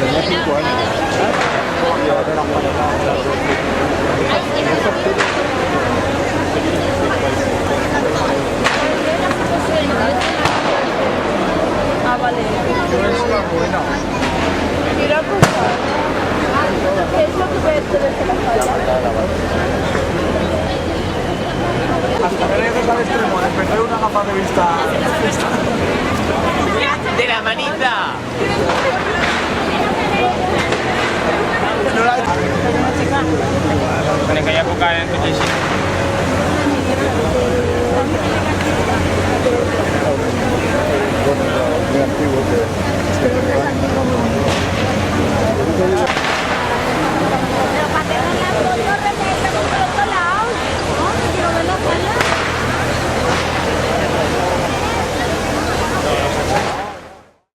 Tenía 5 años. Ah, vale. Buena. Mira, pues, ¿qué es lo que ves desde la falda? Hasta que llegues al extremo de perder una gafa de vista. ¡De la manita! No la... En aquella época en coche sí. Muy antiguo que...